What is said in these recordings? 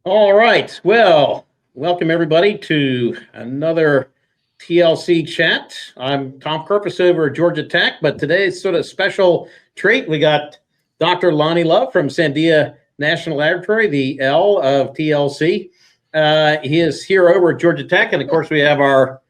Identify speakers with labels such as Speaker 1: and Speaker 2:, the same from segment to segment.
Speaker 1: All right. Well, welcome everybody to another TLC chat. I'm Tom Kerpus over at Georgia Tech, but today's sort of special treat. We got Dr. Lonnie Love from Sandia National Laboratory, the L of TLC. He is here over at Georgia Tech, and of course we have our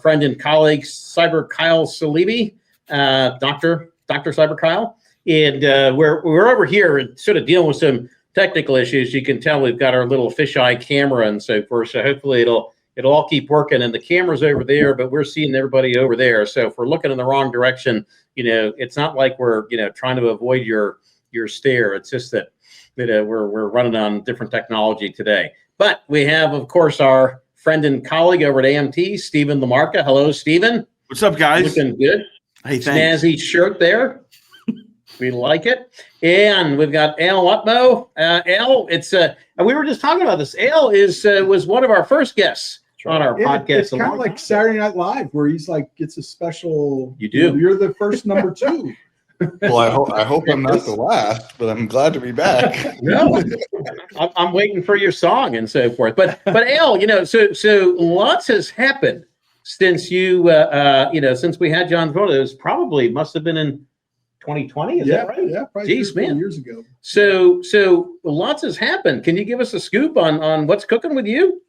Speaker 1: friend and colleague, Cyber Kyle Saleeby, Dr. Cyber Kyle, and we're over here and sort of dealing with some technical issues. You can tell we've got our little fisheye camera and so forth. So hopefully it'll all keep working. And the camera's over there, but we're seeing everybody over there. So if we're looking in the wrong direction, it's not like we're trying to avoid your stare. It's just that we're running on different technology today. But we have, of course, our friend and colleague over at AMT, Stephen LaMarca. Hello, Stephen.
Speaker 2: What's up, guys?
Speaker 1: Looking good.
Speaker 2: Hey, thanks.
Speaker 1: Snazzy shirt there. We like it. And we've got Al Utmo. Al, it's we were just talking about this. Al was one of our first guests on our podcast.
Speaker 3: It's kind of like Saturday Night Live, where he's like gets a special.
Speaker 1: You do.
Speaker 3: You're the first number two.
Speaker 4: Well, I hope I'm not the last, but I'm glad to be back.
Speaker 1: No, I'm waiting for your song and so forth. But Al, so lots has happened since you since we had John Voda. It was probably must have been in 2020, is that right?
Speaker 3: Yeah, probably
Speaker 1: Jeez, man.
Speaker 3: years ago.
Speaker 1: So lots has happened. Can you give us a scoop on what's cooking with you?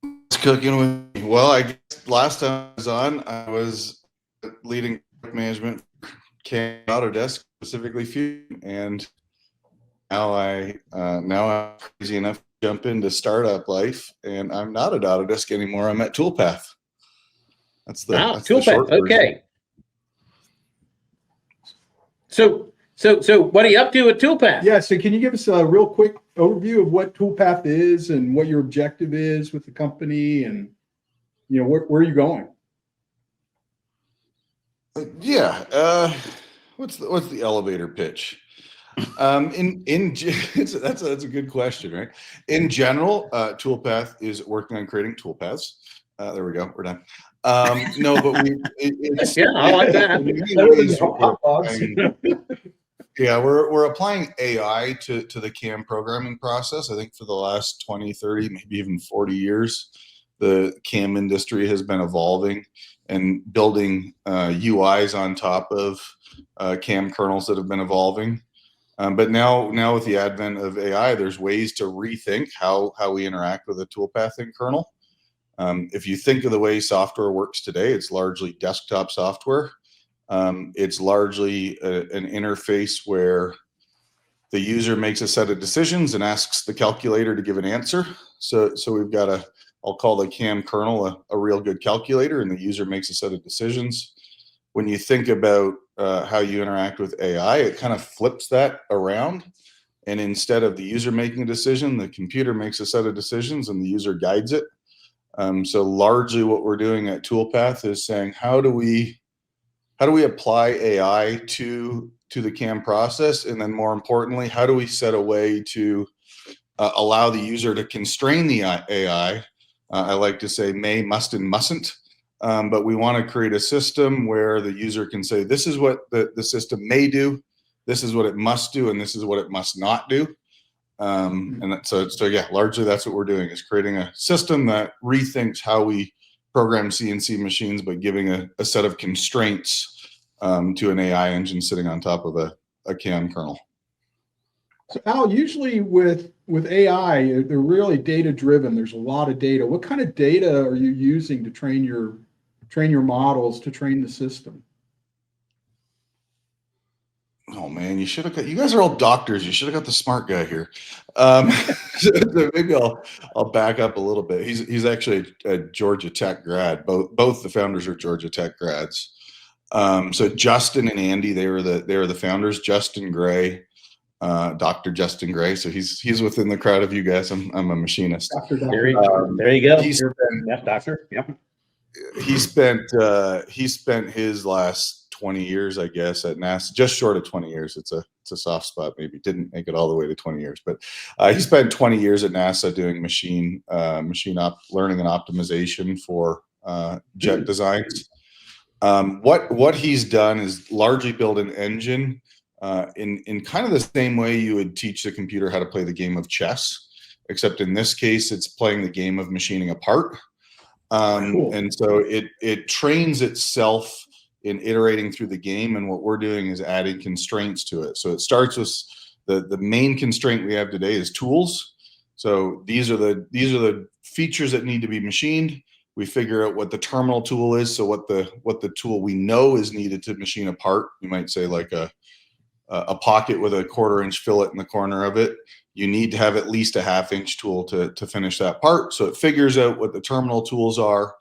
Speaker 4: What's cooking with me? Well, I guess last time I was on, I was leading management CAD Autodesk, specifically Fusion, and now I'm crazy enough to jump into startup life, and I'm not at Autodesk anymore. I'm at Toolpath. That's
Speaker 1: Toolpath.
Speaker 4: the short version.
Speaker 1: Okay. So what are you up to at Toolpath?
Speaker 3: Yeah, so can you give us a real quick overview of what Toolpath is and what your objective is with the company, and where are you going?
Speaker 4: Yeah. What's the elevator pitch? That's a good question, right? In general, Toolpath is working on creating toolpaths. There we go. We're done. No, but
Speaker 1: I like that.
Speaker 4: Yeah, we're applying AI to the CAM programming process. I think for the last 20, 30, maybe even 40 years, the CAM industry has been evolving and building UIs on top of CAM kernels that have been evolving. But now with the advent of AI, there's ways to rethink how we interact with a toolpathing kernel. If you think of the way software works today, it's largely desktop software. It's largely an interface where the user makes a set of decisions and asks the calculator to give an answer. So we've got I'll call the CAM kernel a real good calculator, and the user makes a set of decisions. When you think about how you interact with AI, it kind of flips that around. And instead of the user making a decision, the computer makes a set of decisions and the user guides it. So largely what we're doing at Toolpath is saying, how do we apply AI to the CAM process? And then more importantly, how do we set a way to allow the user to constrain the AI? I like to say may, must, and mustn't. But we want to create a system where the user can say, this is what the system may do, this is what it must do, and this is what it must not do. So yeah, largely that's what we're doing, is creating a system that rethinks how we program CNC machines, but giving a set of constraints to an AI engine sitting on top of a CAM kernel.
Speaker 3: So Al, usually with AI, they're really data driven. There's a lot of data. What kind of data are you using to train your models, to train the system?
Speaker 4: Oh man, you guys are all doctors. You should have got the smart guy here. So maybe I'll back up a little bit. He's actually a Georgia Tech grad. Both the founders are Georgia Tech grads. So Justin and Andy, they were the founders. Justin Gray, Dr. Justin Gray. So he's within the crowd of you guys. I'm a machinist.
Speaker 1: There you go.
Speaker 2: Doctor. Yep.
Speaker 4: He spent his last 20 years, I guess, at NASA, just short of 20 years. It's a soft spot, maybe didn't make it all the way to 20 years, but he spent 20 years at NASA doing machine learning and optimization for jet designs. What he's done is largely build an engine in kind of the same way you would teach the computer how to play the game of chess, except in this case, it's playing the game of machining a part.
Speaker 3: Cool.
Speaker 4: And so it trains itself in iterating through the game. And what we're doing is adding constraints to it. So it starts with the main constraint we have today is tools. So these are the features that need to be machined. We figure out what the terminal tool is. So what the tool we know is needed to machine a part. You might say like a pocket with a 1/4 inch fillet in the corner of it. You need to have at least a 1/2 inch tool to finish that part. So it figures out what the terminal tools are,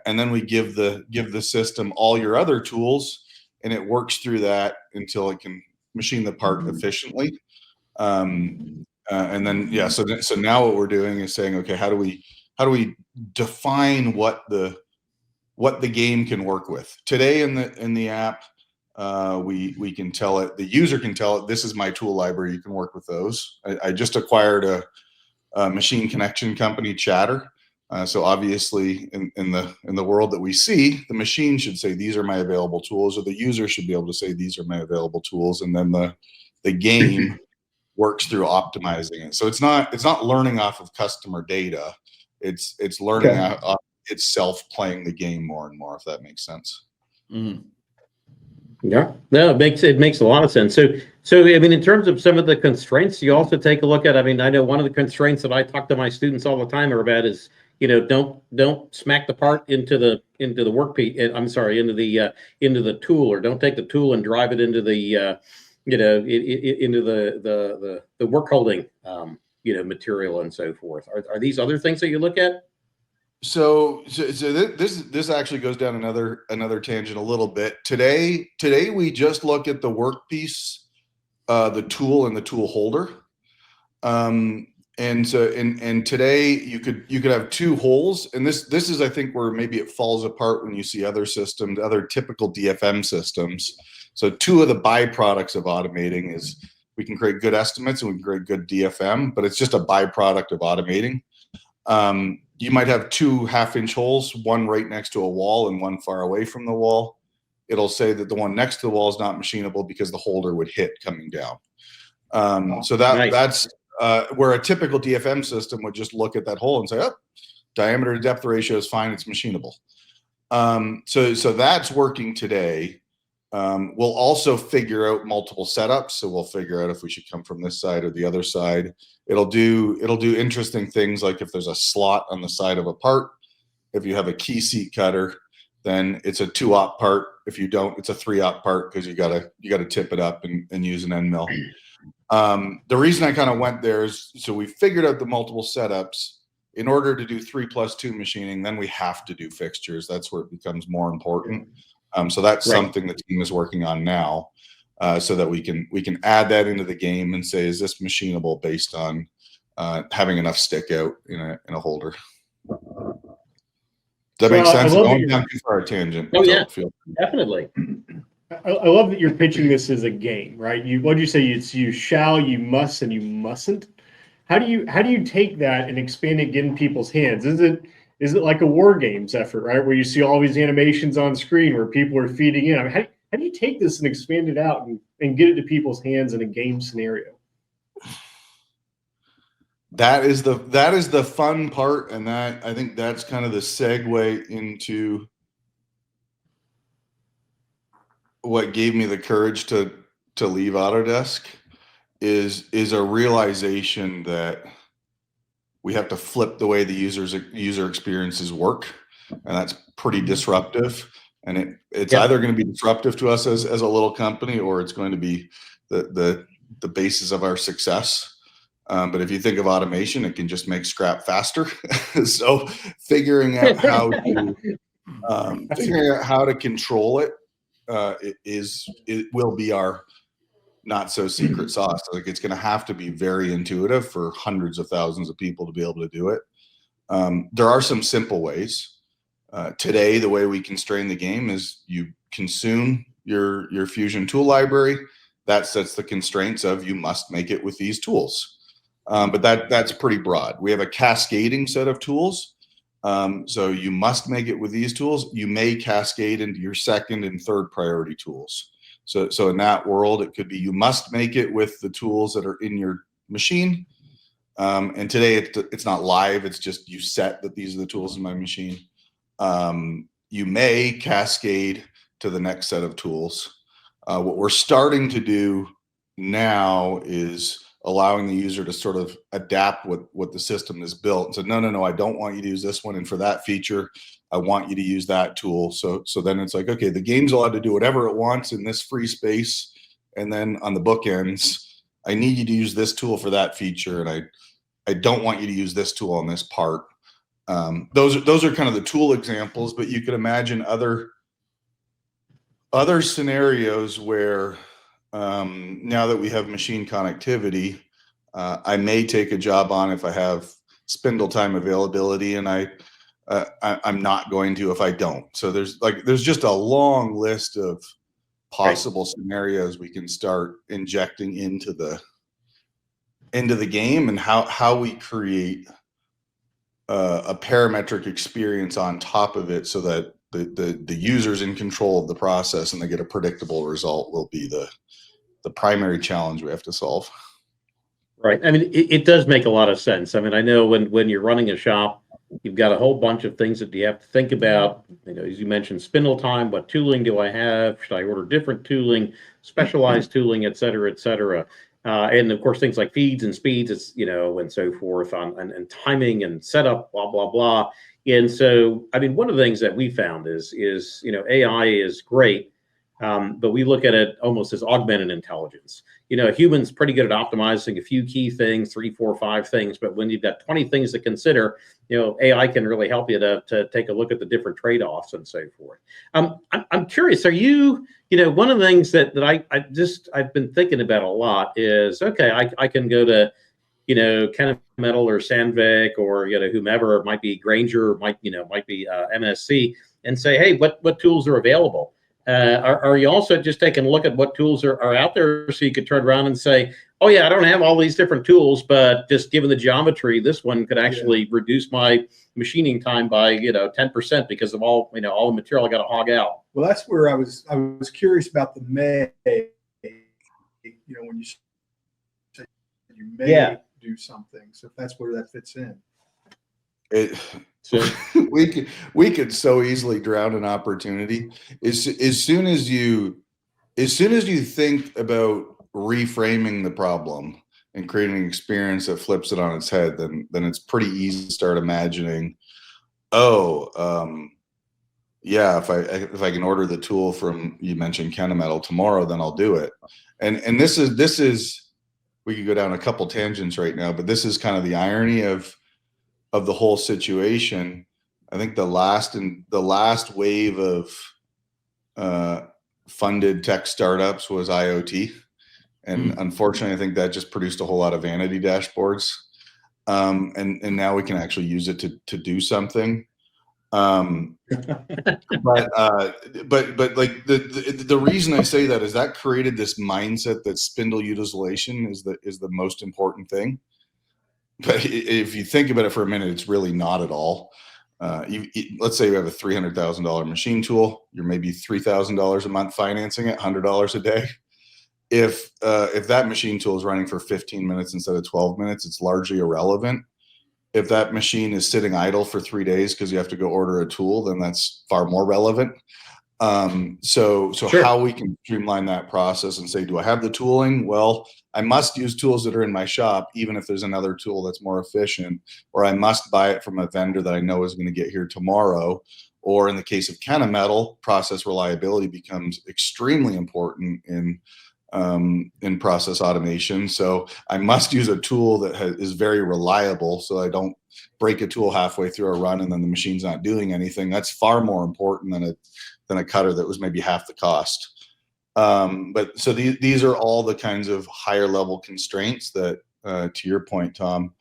Speaker 4: and then we give the system all your other tools, and it works through that until it can machine the part efficiently. And then so now what we're doing is saying, okay, how do we define what the game can work with today in the app? We can tell it, the user can tell it, this is my tool library, you can work with those. I just acquired a machine connection company, Chatter. So obviously in the world that we see, the machine should say, these are my available tools, or the user should be able to say, these are my available tools. And then the game works through optimizing it. So it's not learning off of customer data. It's learning off itself, playing the game more and more, if that makes sense.
Speaker 1: Mm. Yeah, no, it makes a lot of sense. So I mean, in terms of some of the constraints, you also take a look at. I mean, I know one of the constraints that I talk to my students all the time about is, don't smack the part into the workpiece. I'm sorry, into the tool, or don't take the tool and drive it into the into the work holding material and so forth. Are these other things that you look at?
Speaker 4: So this actually goes down another tangent a little bit. Today we just look at the workpiece, the tool, and the tool holder. And today you could have two holes, and this is, I think, where maybe it falls apart when you see other systems, other typical DFM systems. So two of the byproducts of automating is we can create good estimates and we can create good DFM, but it's just a byproduct of automating. You might have two 1/2 inch holes, one right next to a wall and one far away from the wall. It'll say that the one next to the wall is not machinable because the holder would hit coming down. So that's where a typical DFM system would just look at that hole and say, oh, diameter to depth ratio is fine, it's machinable. So that's working today. We'll also figure out multiple setups. So we'll figure out if we should come from this side or the other side. It'll do interesting things, like if there's a slot on the side of a part, if you have a key seat cutter, then it's a 2-op part. If you don't, it's a 3-op part, because you gotta tip it up and use an end mill. The reason I kind of went there is, so we figured out the multiple setups. In order to do 3+2 machining, then we have to do fixtures. That's where it becomes more important. So that's something the team is working on now, so that we can add that into the game and say, is this machinable based on having enough stick out in a holder? Does that make sense? I'm going down too far a tangent.
Speaker 1: Oh yeah, definitely.
Speaker 2: I love that you're pitching this as a game, right? What'd you say? It's you shall, you must, and you mustn't. How do you take that and expand it, get in people's hands? Is it like a war games effort, right? Where you see all these animations on screen where people are feeding in. I mean, how do you take this and expand it out and get it to people's hands in a game scenario?
Speaker 4: That is the fun part, and that, I think, that's kind of the segue into what gave me the courage to leave Autodesk is a realization that we have to flip the way the user experiences work, and that's pretty disruptive. And it's either going to be disruptive to us as a little company, or it's going to be the basis of our success. But if you think of automation, it can just make scrap faster. So figuring out how to control it, it will be our not so secret sauce. Like, it's going to have to be very intuitive for hundreds of thousands of people to be able to do it. There are some simple ways. Today, the way we constrain the game is you consume your Fusion tool library. That sets the constraints of, you must make it with these tools. But that's pretty broad. We have a cascading set of tools. So you must make it with these tools. You may cascade into your second and third priority tools. So in that world, it could be you must make it with the tools that are in your machine. And today it's not live. It's just you set that these are the tools in my machine. You may cascade to the next set of tools. What we're starting to do now is allowing the user to sort of adapt what the system is built. So no, I don't want you to use this one. And for that feature, I want you to use that tool. So then it's like, okay, the game's allowed to do whatever it wants in this free space. And then on the bookends, I need you to use this tool for that feature. And I don't want you to use this tool on this part. Those are kind of the tool examples, but you could imagine other scenarios where now that we have machine connectivity, I may take a job on if I have spindle time availability, and I'm not going to if I don't. So there's just a long list of possible scenarios we can start injecting into the game, and how we create a parametric experience on top of it, so that the user's in control of the process and they get a predictable result will be the primary challenge we have to solve.
Speaker 1: Right. I mean, it does make a lot of sense. I mean, I know when you're running a shop, you've got a whole bunch of things that you have to think about. You know, as you mentioned, spindle time, what tooling do I have? Should I order different tooling, specialized tooling, et cetera, et cetera? And of course, things like feeds and speeds, it's, you know, and so forth and timing and setup, blah, blah, blah. And so, I mean, one of the things that we found is, you know, AI is great, but we look at it almost as augmented intelligence. You know, a human's pretty good at optimizing a few key things, 3, 4, 5 things, but when you've got 20 things to consider, you know, AI can really help you to take a look at the different trade-offs and so forth. I'm curious, are you, you know, one of the things that I've been thinking about a lot is, okay, I can go to, you know, Kennametal or Sandvik or, you know, whomever, it might be Granger, might be MSC, and say, hey, what tools are available? Are you also just taking a look at what tools are out there, so you could turn around and say, oh yeah, I don't have all these different tools, but just given the geometry, this one could actually reduce my machining time by, you know, 10% because of all the material I got to hog out.
Speaker 3: Well, that's where I was curious about the may. You know, when you say you may do something, so if that's where that fits in.
Speaker 4: So we could so easily drown an opportunity as soon as you think about reframing the problem and creating an experience that flips it on its head. Then it's pretty easy to start imagining, yeah, if I can order the tool from, you mentioned Kennametal, tomorrow, then I'll do it. And this is we could go down a couple tangents right now, but this is kind of the irony of the whole situation. I think the last wave of funded tech startups was IoT, and unfortunately, I think that just produced a whole lot of vanity dashboards. And now we can actually use it to do something. But like the reason I say that is that created this mindset that spindle utilization is the most important thing. But if you think about it for a minute, it's really not at all. Let's say you have a $300,000 machine tool. You're maybe $3,000 a month financing it, $100 a day. If that machine tool is running for 15 minutes instead of 12 minutes, it's largely irrelevant. If that machine is sitting idle for 3 days because you have to go order a tool, then that's far more relevant. So sure. How we can streamline that process and say, do I have the tooling? Well, I must use tools that are in my shop, even if there's another tool that's more efficient, or I must buy it from a vendor that I know is going to get here tomorrow. Or in the case of Kennametal, process reliability becomes extremely important in process automation. So I must use a tool that is very reliable, so I don't break a tool halfway through a run and then the machine's not doing anything. That's far more important than a cutter that was maybe half the cost. But so these are all the kinds of higher level constraints that, to your point, Tom,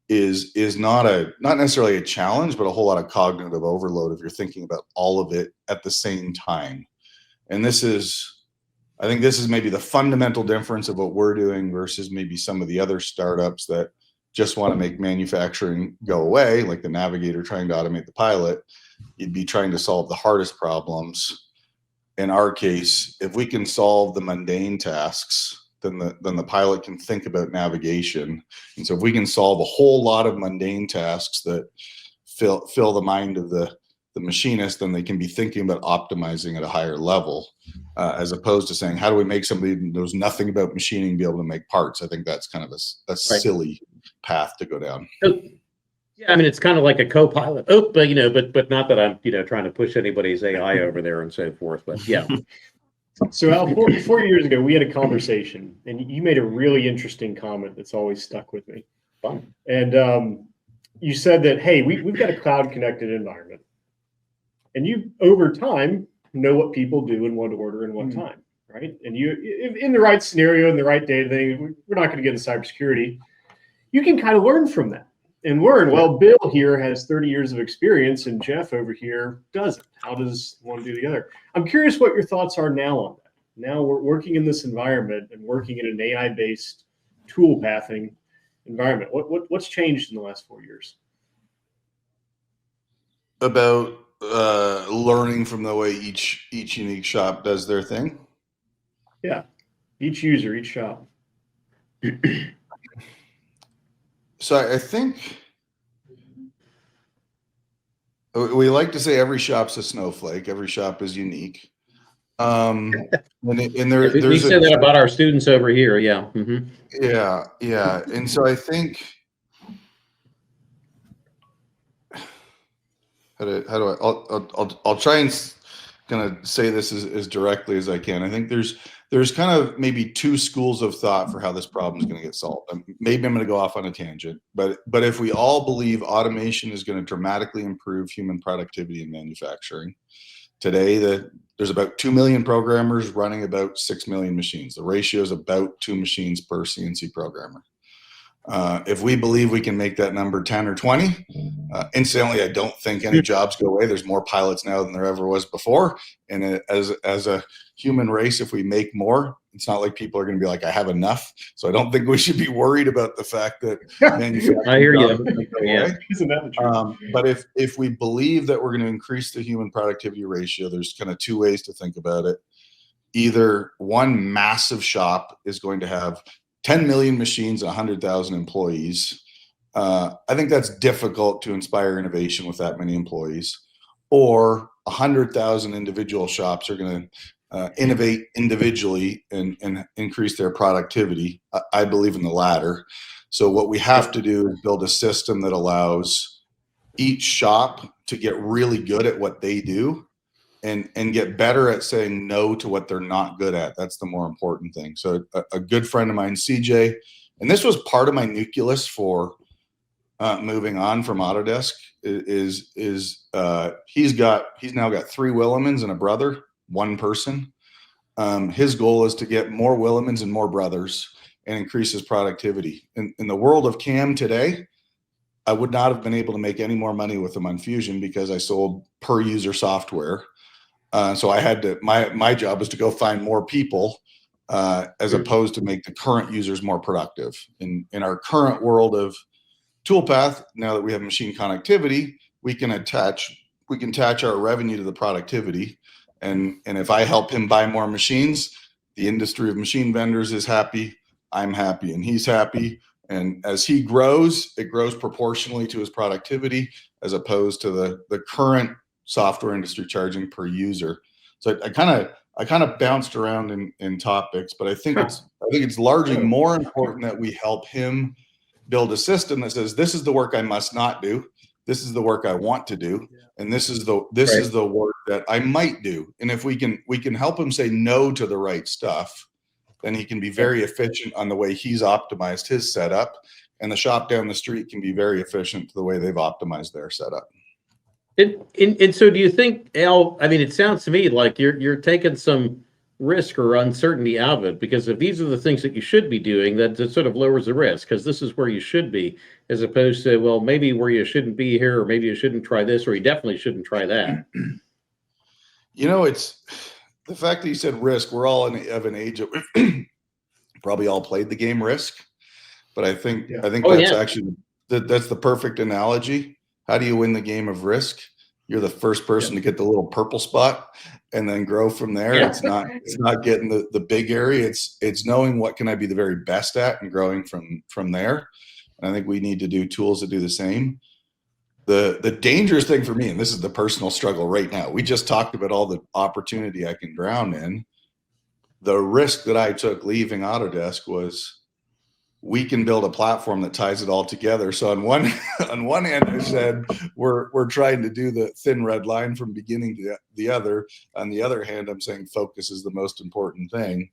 Speaker 4: is not necessarily a challenge, but a whole lot of cognitive overload if you're thinking about all of it at the same time. And I think this is maybe the fundamental difference of what we're doing versus maybe some of the other startups that just want to make manufacturing go away, like the Navigator trying to automate the pilot. You'd be trying to solve the hardest problems. in our case, if we can solve the mundane tasks, then the pilot can think about navigation. And so if we can solve a whole lot of mundane tasks that fill the mind of the machinist, then they can be thinking about optimizing at a higher level, as opposed to saying, how do we make somebody who knows nothing about machining be able to make parts? I think that's kind of a silly path to go down.
Speaker 1: Yeah, I mean, it's kind of like a co-pilot. Oh, but not that I'm, trying to push anybody's AI over there and so forth. But yeah.
Speaker 2: So Al, 4 years ago, we had a conversation, and you made a really interesting comment that's always stuck with me.
Speaker 1: Fun.
Speaker 2: And you said that, hey, we've got a cloud-connected environment, and you, over time, know what people do and what order and what time, right? And you, in the right scenario, in the right data thing, we're not going to get into cybersecurity. You can kind of learn from that. And learn, well, Bill here has 30 years of experience and Jeff over here doesn't. How does one do the other? I'm curious what your thoughts are now on that. Now we're working in this environment and working in an AI-based tool pathing environment. What's changed in the last 4 years?
Speaker 4: About learning from the way each unique shop does their thing?
Speaker 2: Yeah, each user, each shop.
Speaker 4: So I think we like to say every shop's a snowflake. Every shop is unique. And
Speaker 1: We say that about our students over here. Yeah. Mm-hmm.
Speaker 4: Yeah. And so I think I'll try and kind of say this as directly as I can. I think there's kind of maybe two schools of thought for how this problem is going to get solved. Maybe I'm going to go off on a tangent, but if we all believe automation is going to dramatically improve human productivity in manufacturing, today there's about 2 million programmers running about 6 million machines. The ratio is about 2 machines per CNC programmer. If we believe we can make that number 10 or 20, incidentally, I don't think any jobs go away. There's more pilots now than there ever was before. And as a human race, if we make more, it's not like people are going to be like, I have enough. So I don't think we should be worried about the fact that manufacturing.
Speaker 1: I hear you.
Speaker 2: Yeah. Isn't that the truth?
Speaker 4: But if we believe that we're going to increase the human productivity ratio, there's kind of two ways to think about it. Either one massive shop is going to have 10 million machines and 100,000 employees. I think that's difficult to inspire innovation with that many employees. Or 100,000 individual shops are going to innovate individually and increase their productivity. I believe in the latter. So what we have to do is build a system that allows each shop to get really good at what they do and get better at saying no to what they're not good at. That's the more important thing. So a good friend of mine, CJ, and this was part of my nucleus for moving on from Autodesk, is he's now got 3 Willemans and a brother, one person. His goal is to get more Willemans and more brothers and increase his productivity. In the world of CAM today, I would not have been able to make any more money with them on Fusion because I sold per user software. So I had to, my job was to go find more people as opposed to make the current users more productive. In our current world of Toolpath, now that we have machine connectivity, we can attach our revenue to the productivity. And if I help him buy more machines, the industry of machine vendors is happy, I'm happy, and he's happy. And as he grows, it grows proportionally to his productivity as opposed to the current software industry charging per user. So I kind of bounced around in topics, but I think it's largely more important that we help him build a system that says, this is the work I must not do, this is the work I want to do, and this is the work that I might do. And if we can help him say no to the right stuff, then he can be very efficient on the way he's optimized his setup, and the shop down the street can be very efficient to the way they've optimized their setup.
Speaker 1: And so do you think, Al, I mean, it sounds to me like you're taking some risk or uncertainty out of it, because if these are the things that you should be doing, that sort of lowers the risk, because this is where you should be, as opposed to, well, maybe where you shouldn't be here, or maybe you shouldn't try this, or you definitely shouldn't try that.
Speaker 4: It's the fact that you said risk. We're all of an age of probably all played the game Risk, but I think actually that's the perfect analogy. How do you win the game of Risk? you're the first person to get the little purple spot and then grow from there.
Speaker 1: Yeah.
Speaker 4: It's not getting the big area. It's knowing what can I be the very best at and growing from there. And I think we need to do tools that do the same. The dangerous thing for me, and this is the personal struggle right now, we just talked about all the opportunity I can drown in. The risk that I took leaving Autodesk was we can build a platform that ties it all together. So on one hand, I said we're trying to do the thin red line from beginning to the other. On the other hand, I'm saying focus is the most important thing.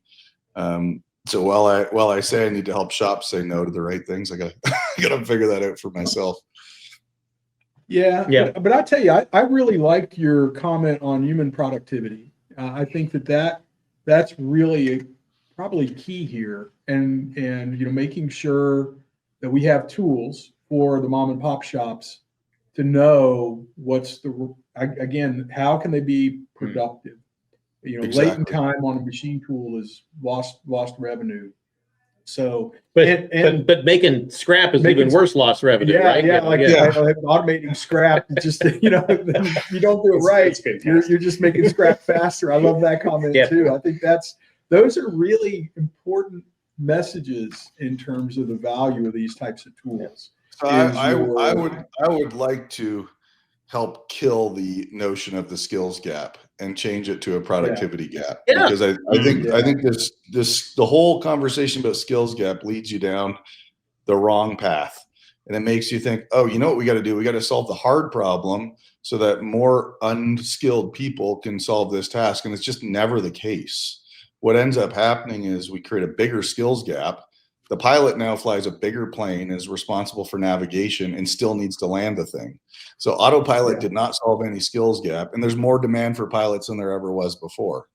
Speaker 4: So while I say I need to help shops say no to the right things, I gotta figure that out for myself.
Speaker 3: Yeah. But I tell you, I really liked your comment on human productivity. I think that's really probably key here, and making sure that we have tools for the mom and pop shops to know again, how can they be productive?
Speaker 4: Exactly.
Speaker 3: Latent time on a machine tool is lost revenue. So,
Speaker 1: but making scrap is even worse lost revenue, right?
Speaker 3: Automating scrap, just you don't do it right. You're just making scrap faster. I love that comment too. I think those are really important messages in terms of the value of these types of tools.
Speaker 4: So I would like to help kill the notion of the skills gap and change it to a productivity gap. Because I think the whole conversation about skills gap leads you down the wrong path. And it makes you think, oh, you know what we got to do? We got to solve the hard problem so that more unskilled people can solve this task. And it's just never the case. What ends up happening is we create a bigger skills gap. The pilot now flies a bigger plane, is responsible for navigation, and still needs to land the thing. So autopilot did not solve any skills gap, and there's more demand for pilots than there ever was before.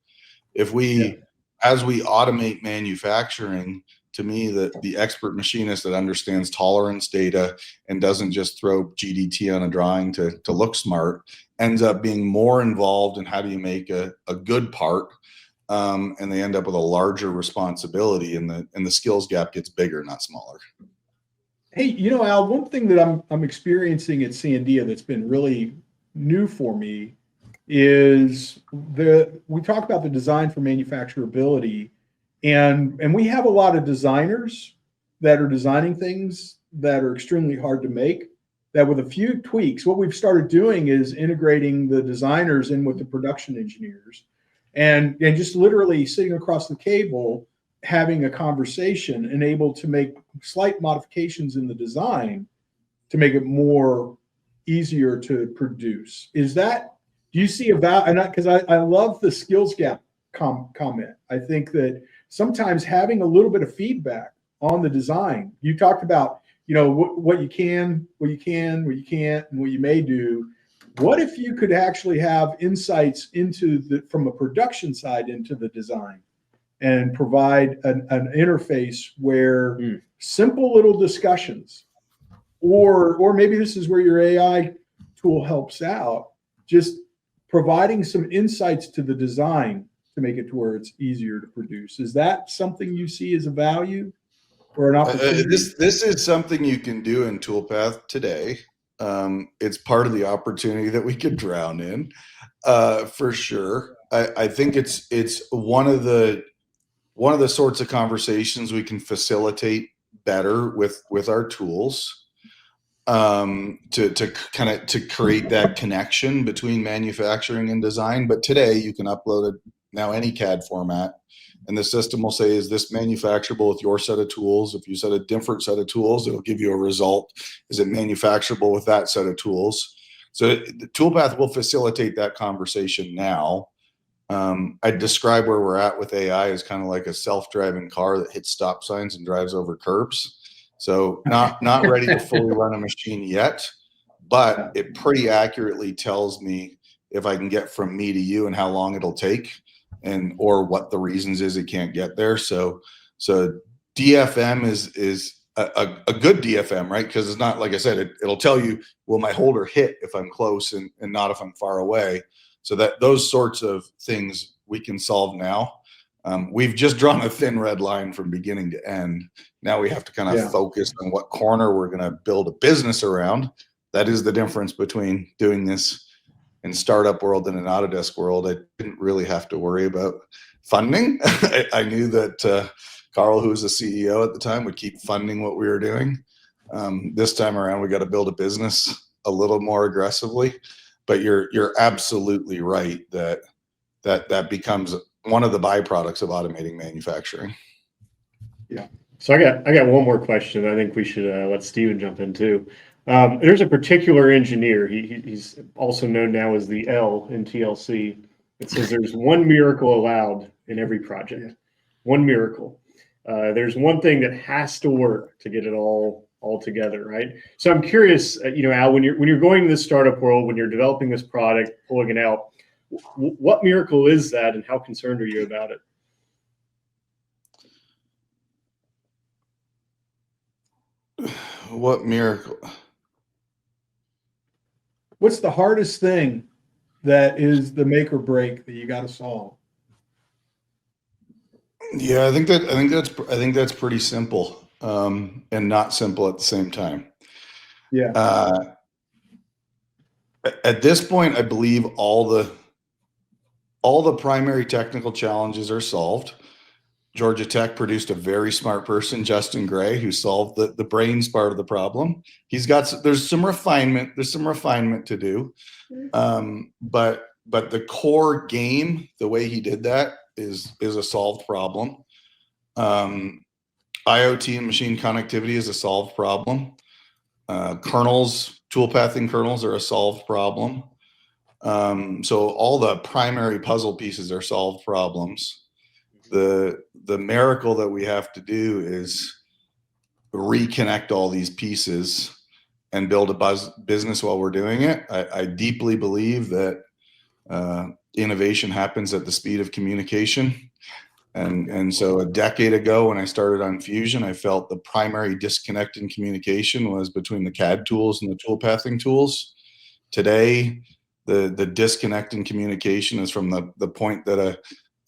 Speaker 4: As we automate manufacturing, to me, the expert machinist that understands tolerance data and doesn't just throw GDT on a drawing to look smart ends up being more involved in how do you make a good part. And they end up with a larger responsibility, and the skills gap gets bigger, not smaller.
Speaker 3: Hey, Al, one thing that I'm experiencing at Sandia that's been really new for me is we talk about the design for manufacturability, and we have a lot of designers that are designing things that are extremely hard to make, that with a few tweaks, what we've started doing is integrating the designers in with the production engineers. And just literally sitting across the table, having a conversation and able to make slight modifications in the design to make it more easier to produce. Do you see because I love the skills gap comment. I think that sometimes having a little bit of feedback on the design, you talked about, what you can, what you can't, and what you may do. What if you could actually have insights from a production side into the design and provide an interface where simple little discussions, or maybe this is where your AI tool helps out, just providing some insights to the design to make it to where it's easier to produce. Is that something you see as a value or an opportunity?
Speaker 4: This is something you can do in Toolpath today. It's part of the opportunity that we could drown in, for sure. I think it's one of the sorts of conversations we can facilitate better with our tools, to create that connection between manufacturing and design. But today you can upload it now any CAD format, and the system will say, is this manufacturable with your set of tools? If you set a different set of tools, it'll give you a result. Is it manufacturable with that set of tools? So the Toolpath will facilitate that conversation now. I describe where we're at with AI as kind of like a self-driving car that hits stop signs and drives over curbs. So not ready to fully run a machine yet, but it pretty accurately tells me if I can get from me to you and how long it'll take, or what the reasons is it can't get there. So DFM is a good DFM, right? Because it's not, like I said, it'll tell you, will my holder hit if I'm close and not if I'm far away. So that those sorts of things we can solve now. We've just drawn a thin red line from beginning to end. Now we have to kind of focus on what corner we're going to build a business around. That is the difference between doing this in startup world and in Autodesk world, I didn't really have to worry about funding. I knew that Carl, who was the CEO at the time, would keep funding what we were doing. This time around, we got to build a business a little more aggressively. But you're absolutely right that becomes one of the byproducts of automating manufacturing.
Speaker 2: Yeah. So I got one more question. I think we should let Stephen jump in too. There's a particular engineer. He's also known now as the L in TLC. It says there's one miracle allowed in every project. One miracle. There's one thing that has to work to get it all together, right? So I'm curious, Al, when you're going to this startup world, when you're developing this product, pulling it out, what miracle is that, and how concerned are you about it?
Speaker 4: What miracle?
Speaker 3: What's the hardest thing that is the make or break that you got to solve?
Speaker 4: Yeah, I think that's pretty simple, and not simple at the same time.
Speaker 3: Yeah.
Speaker 4: At this point, I believe all the primary technical challenges are solved. Georgia Tech produced a very smart person, Justin Gray, who solved the brains part of the problem. There's some refinement to do, but the core game, the way he did that is a solved problem. IoT and machine connectivity is a solved problem. Kernels, toolpathing kernels are a solved problem. So all the primary puzzle pieces are solved problems. The miracle that we have to do is reconnect all these pieces and build a business while we're doing it. I deeply believe that innovation happens at the speed of communication. And so a decade ago, when I started on Fusion, I felt the primary disconnect in communication was between the CAD tools and the toolpathing tools. Today, the disconnect in communication is from the point that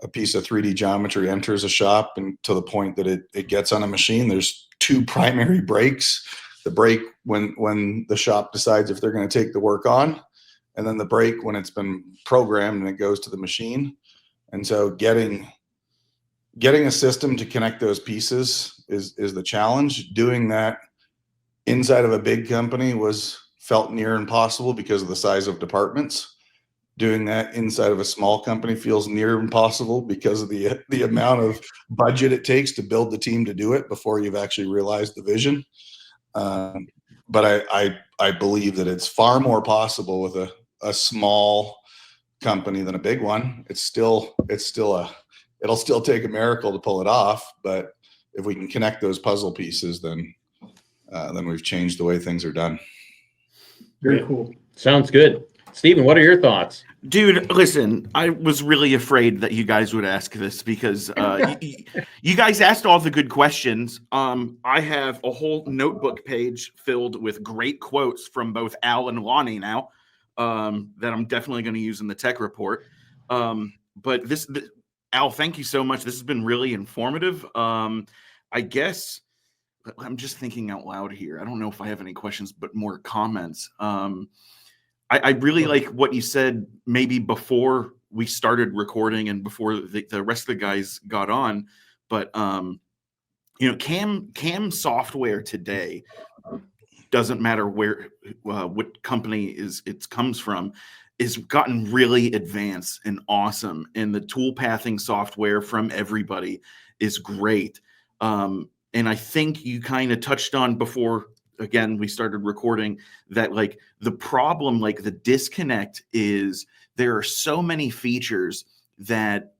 Speaker 4: a piece of 3D geometry enters a shop and to the point that it gets on a machine. There's two primary breaks. The break when the shop decides if they're going to take the work on, and then the break when it's been programmed and it goes to the machine. And so getting a system to connect those pieces is the challenge. Doing that inside of a big company felt near impossible because of the size of departments. Doing that inside of a small company feels near impossible because of the amount of budget it takes to build the team to do it before you've actually realized the vision. But I believe that it's far more possible with a small company than a big one. It'll still take a miracle to pull it off, but if we can connect those puzzle pieces, then we've changed the way things are done.
Speaker 3: Very cool.
Speaker 1: Sounds good. Stephen, what are your thoughts?
Speaker 5: Dude, listen, I was really afraid that you guys would ask this because you guys asked all the good questions. I have a whole notebook page filled with great quotes from both Al and Lonnie now that I'm definitely going to use in the tech report. But Al, thank you so much. This has been really informative. I guess I'm just thinking out loud here. I don't know if I have any questions, but more comments. I really like what you said maybe before we started recording and before the rest of the guys got on. But, CAM software today, doesn't matter what company it comes from, is gotten really advanced and awesome. And the tool pathing software from everybody is great. And I think you kind of touched on before, again, we started recording, that like the problem, like the disconnect is there are so many features that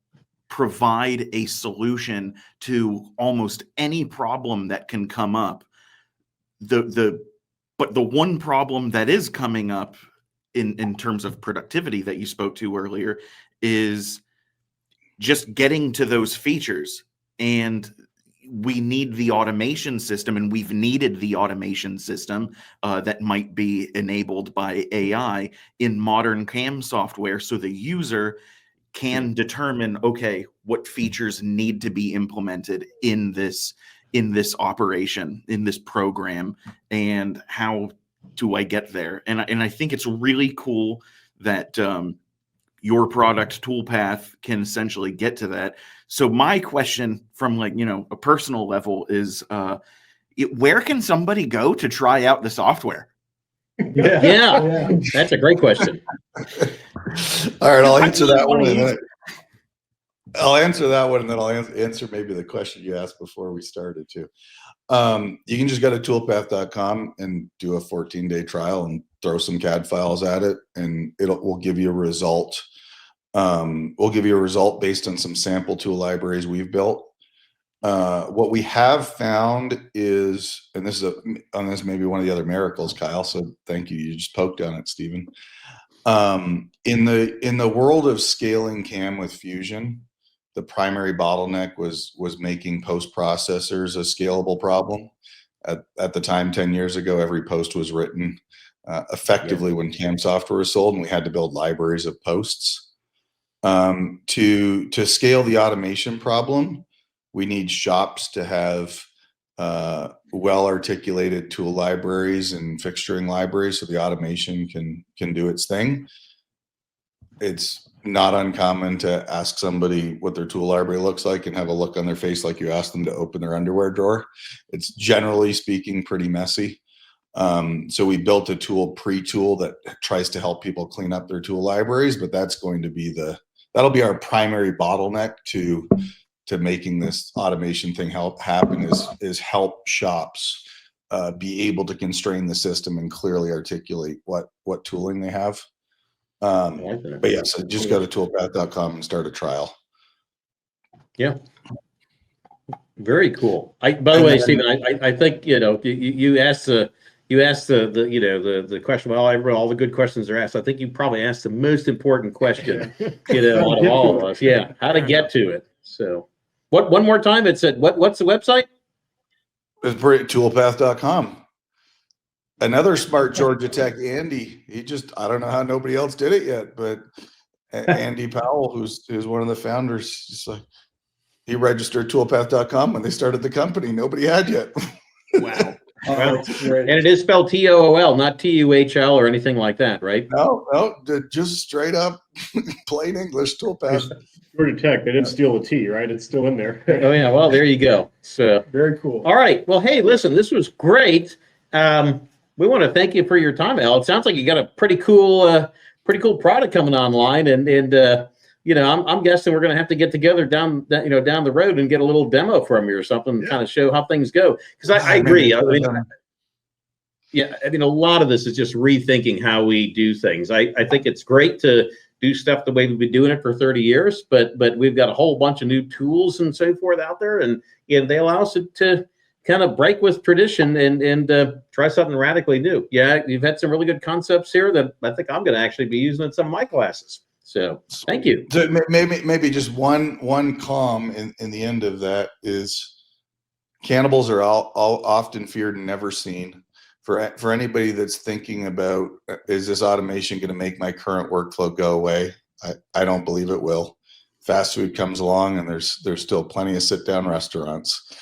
Speaker 5: provide a solution to almost any problem that can come up. But the one problem that is coming up in terms of productivity that you spoke to earlier is just getting to those features. And we need the automation system, and we've needed the automation system that might be enabled by AI in modern CAM software, so the user can determine, okay, what features need to be implemented in this operation, in this program, and how do I get there? And I think it's really cool that your product Toolpath can essentially get to that. So my question from a personal level is, where can somebody go to try out the software?
Speaker 1: Yeah, that's a great question.
Speaker 4: All right, I'll answer that one. I'll answer that one, and then I'll answer maybe the question you asked before we started too. You can just go to toolpath.com and do a 14-day trial and throw some CAD files at it, and we'll give you a result. We'll give you a result based on some sample tool libraries we've built. What we have found is, and this is maybe one of the other miracles, Kyle. So thank you. You just poked on it, Stephen. In the world of scaling CAM with Fusion, the primary bottleneck was making post processors a scalable problem. At the time, 10 years ago, every post was written effectively when CAM software was sold, and we had to build libraries of posts. To scale the automation problem, we need shops to have well-articulated tool libraries and fixturing libraries so the automation can do its thing. It's not uncommon to ask somebody what their tool library looks like and have a look on their face like you asked them to open their underwear drawer. It's generally speaking pretty messy. So we built a tool pre-tool that tries to help people clean up their tool libraries, but that'll be our primary bottleneck to making this automation thing happen is help shops be able to constrain the system and clearly articulate what tooling they have. But yeah, so just go to toolpath.com and start a trial. Yeah.
Speaker 1: Very cool. By the way, Stephen, I think, you asked the question. Well, all the good questions are asked. I think you probably asked the most important question, out of all of us. Yeah. How to get to it. So one more time, it said, what's the website?
Speaker 4: It's toolpath.com. Another smart Georgia Tech, Andy. I don't know how nobody else did it yet, but Andy Powell, who's one of the founders, just like he registered toolpath.com when they started the company. Nobody had yet.
Speaker 1: Wow. Well, and it is spelled TOOL, not TUHL or anything like that, right?
Speaker 4: No, just straight up plain English Toolpath.
Speaker 2: Georgia Tech, they didn't steal the T, right? It's still in there.
Speaker 1: Oh yeah, well there you go. So
Speaker 3: Very cool.
Speaker 1: All right. Well, hey, listen, this was great. We want to thank you for your time, Al. It sounds like you got a pretty cool product coming online, and I'm guessing we're going to have to get together down the road and get a little demo from you or something, kind of show how things go. Because I agree. I mean, a lot of this is just rethinking how we do things. I think it's great to do stuff the way we've been doing it for 30 years, but we've got a whole bunch of new tools and so forth out there, and they allow us to kind of break with tradition and try something radically new. Yeah, you've had some really good concepts here that I think I'm going to actually be using in some of my classes. So thank you.
Speaker 4: So maybe just one calm in the end of that is cannibals are all often feared and never seen. For anybody that's thinking about, is this automation going to make my current workflow go away? I don't believe it will. Fast food comes along, and there's still plenty of sit-down restaurants.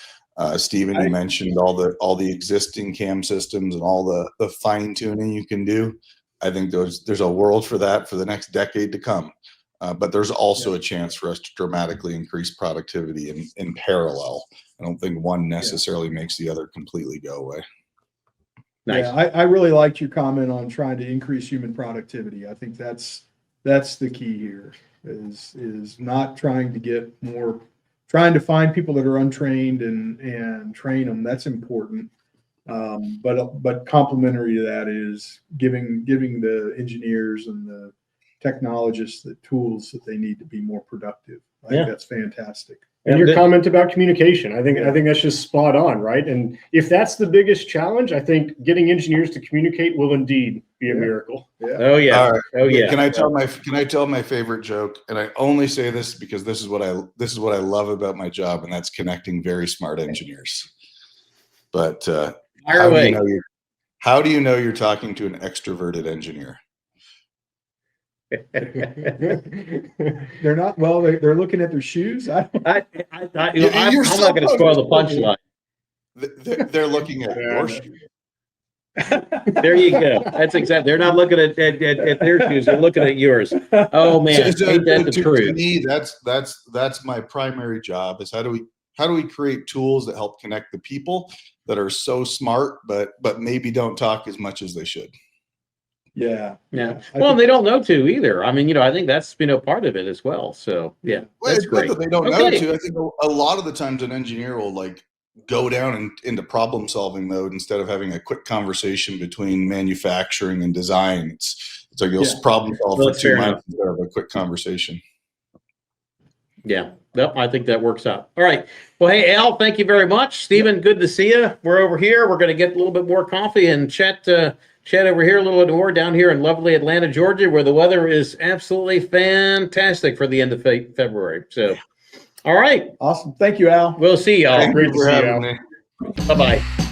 Speaker 4: Stephen, you mentioned all the existing CAM systems and all the fine tuning you can do. I think there's a world for that for the next decade to come. But there's also a chance for us to dramatically increase productivity in parallel. I don't think one necessarily makes the other completely go away.
Speaker 1: Nice.
Speaker 3: Yeah, I really liked your comment on trying to increase human productivity. I think that's the key here is not trying to get more, trying to find people that are untrained and train them. That's important. But complementary to that is giving the engineers and the technologists the tools that they need to be more productive. I think that's fantastic.
Speaker 2: And your comment about communication, I think that's just spot on, right? And if that's the biggest challenge, I think getting engineers to communicate will indeed be a miracle.
Speaker 3: Yeah.
Speaker 1: Oh yeah.
Speaker 4: All right.
Speaker 1: Oh yeah.
Speaker 4: Can I tell my favorite joke? And I only say this because this is what I love about my job, and that's connecting very smart engineers. But how do you know you're talking to an extroverted engineer?
Speaker 3: They're not, well, they're looking at their shoes.
Speaker 1: I'm not going to spoil the punchline.
Speaker 4: They're looking at your shoes.
Speaker 1: There you go. That's exactly. They're not looking at their shoes. They're looking at yours. Oh man, ain't that the
Speaker 4: to
Speaker 1: truth?
Speaker 4: me, that's my primary job is how do we create tools that help connect the people that are so smart, but maybe don't talk as much as they should.
Speaker 3: Yeah.
Speaker 1: Yeah.
Speaker 3: I
Speaker 1: Well,
Speaker 3: think-
Speaker 1: they don't know to either. I mean, I think that's part of it as well. So yeah,
Speaker 4: Well,
Speaker 1: that's
Speaker 4: it's good
Speaker 1: great.
Speaker 4: that they don't know
Speaker 1: Okay.
Speaker 4: to. I think a lot of the times an engineer will like go down into problem solving mode instead of having a quick conversation between manufacturing and design. It's like you'll
Speaker 3: Yeah.
Speaker 4: problem solve
Speaker 1: Well,
Speaker 4: for
Speaker 1: that's
Speaker 4: 2
Speaker 1: fair
Speaker 4: months
Speaker 1: enough.
Speaker 4: instead of a quick conversation.
Speaker 1: Yeah. Yep. I think that works out. All right. Well, hey, Al, thank you very much. Stephen, good to see you. We're over here. We're going to get a little bit more coffee and chat over here a little bit more down here in lovely Atlanta, Georgia, where the weather is absolutely fantastic for the end of February. So, all right.
Speaker 3: Awesome. Thank you, Al.
Speaker 1: We'll see y'all.
Speaker 2: Great to
Speaker 4: for
Speaker 2: see you,
Speaker 4: having
Speaker 2: Al.
Speaker 4: me.
Speaker 1: Bye-bye.